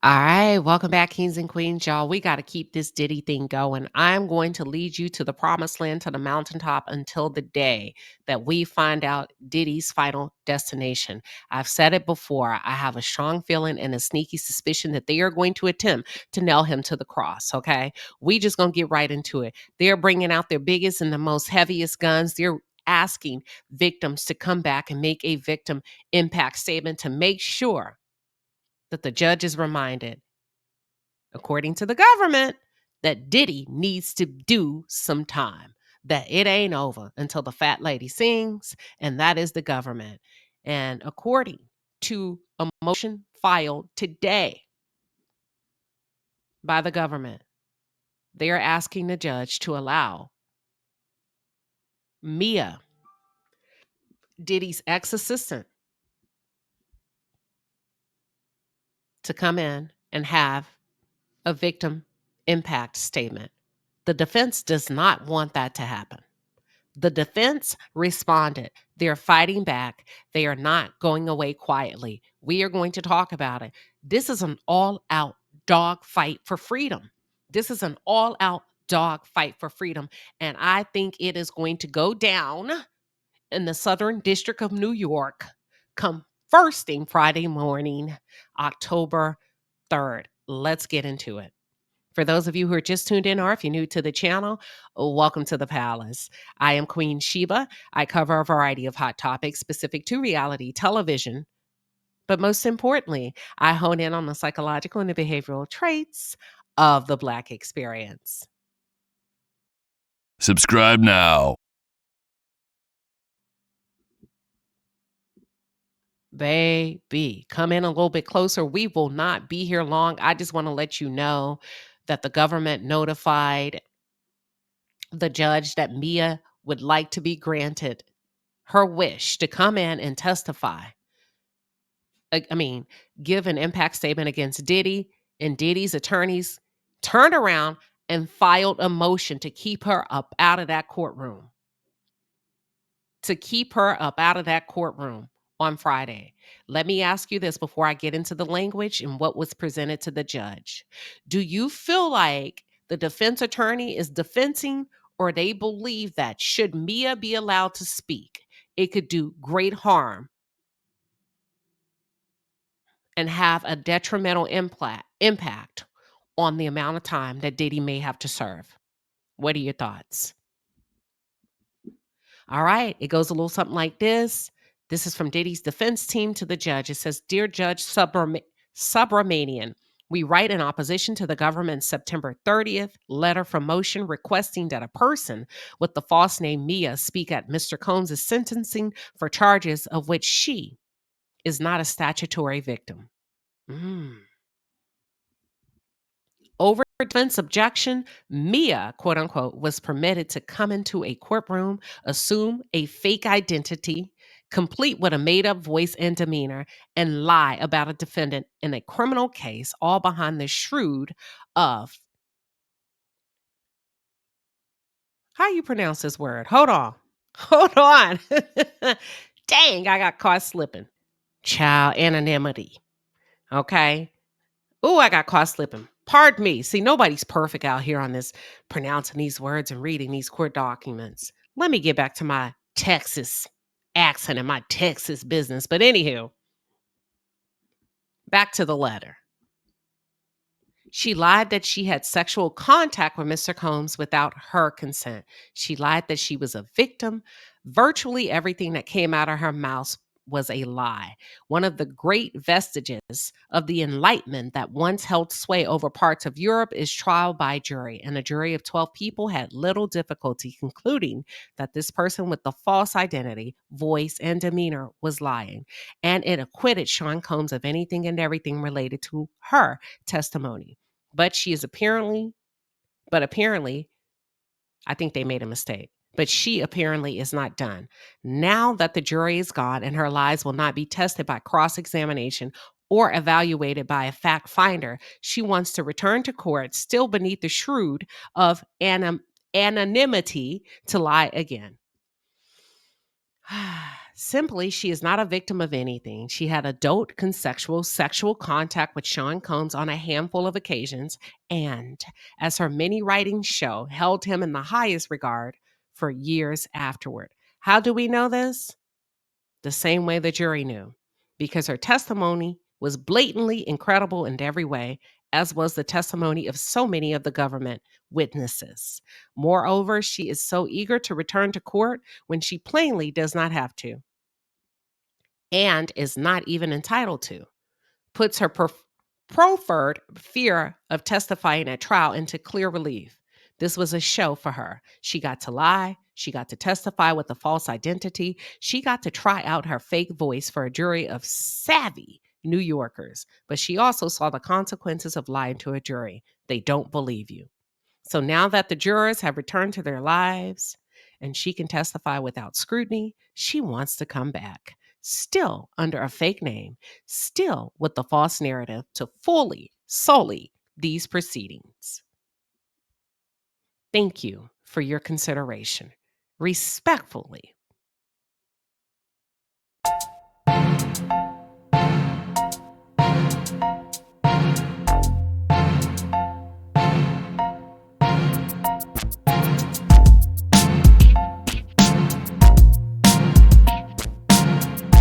All right, welcome back, kings and queens, y'all. We got to keep this Diddy thing going. I'm going to lead you to the promised land, to the mountaintop, until the day that we find out Diddy's final destination. I've said it before. I have a strong feeling and a sneaky suspicion that they are going to attempt to nail him to the cross, okay? We just going to get right into it. They're bringing out their biggest and the most heaviest guns. They're asking victims to come back and make a victim impact statement to make sure that the judge is reminded, according to the government, that Diddy needs to do some time, that it ain't over until the fat lady sings, and that is the government. And according to a motion filed today by the government, they are asking the judge to allow Mia, Diddy's ex-assistant, to come in and have a victim impact statement. The defense does not want that to happen. The defense responded. They're fighting back. They are not going away quietly. We are going to talk about it. This is an all-out dog fight for freedom. This is an all-out dog fight for freedom. And I think it is going to go down in the Southern District of New York come first thing Friday morning, October 3rd. Let's get into it. For those of you who are just tuned in, or if you're new to the channel, welcome to the palace. I am Queen Sheba. I cover a variety of hot topics specific to reality television. But most importantly, I hone in on the psychological and the behavioral traits of the Black experience. Subscribe now. Baby, come in a little bit closer. We will not be here long. I just want to let you know that the government notified the judge that Mia would like to be granted her wish to come in and testify. Give an impact statement against Diddy, and Diddy's attorneys turned around and filed a motion to keep her up out of that courtroom. On Friday. Let me ask you this before I get into the language and what was presented to the judge. Do you feel like the defense attorney is defending, or they believe that should Mia be allowed to speak, it could do great harm and have a detrimental impact on the amount of time that Diddy may have to serve? What are your thoughts? All right, it goes a little something like this. This is from Diddy's defense team to the judge. It says, "Dear Judge Subramanian, we write in opposition to the government's September 30th letter from motion requesting that a person with the false name Mia speak at Mr. Combs' sentencing for charges of which she is not a statutory victim." Over defense objection, Mia, quote unquote, was permitted to come into a courtroom, assume a fake identity, complete with a made up voice and demeanor, and lie about a defendant in a criminal case, all behind the shroud of, how you pronounce this word? Hold on. Dang, I got caught slipping. Child anonymity. Okay. Oh, I got caught slipping. Pardon me. See, nobody's perfect out here on this, pronouncing these words and reading these court documents. Let me get back to my Texas accent and my Texas business. But anywho, back to the letter. She lied that she had sexual contact with Mr. Combs without her consent. She lied that she was a victim. Virtually everything that came out of her mouth was a lie. One of the great vestiges of the Enlightenment that once held sway over parts of Europe is trial by jury, and a jury of 12 people had little difficulty concluding that this person with the false identity, voice, and demeanor was lying, and it acquitted Sean Combs of anything and everything related to her testimony. But apparently, I think they made a mistake. But she apparently is not done. Now that the jury is gone and her lies will not be tested by cross-examination or evaluated by a fact finder, she wants to return to court still beneath the shroud of anonymity to lie again. Simply, she is not a victim of anything. She had adult consensual sexual contact with Sean Combs on a handful of occasions, and, as her many writings show, held him in the highest regard for years afterward. How do we know this? The same way the jury knew, because her testimony was blatantly incredible in every way, as was the testimony of so many of the government witnesses. Moreover, she is so eager to return to court when she plainly does not have to and is not even entitled to, puts her proffered fear of testifying at trial into clear relief. This was a show for her. She got to lie. She got to testify with a false identity. She got to try out her fake voice for a jury of savvy New Yorkers. But she also saw the consequences of lying to a jury. They don't believe you. So now that the jurors have returned to their lives and she can testify without scrutiny, she wants to come back, still under a fake name, still with the false narrative to fully sully these proceedings. Thank you for your consideration. Respectfully,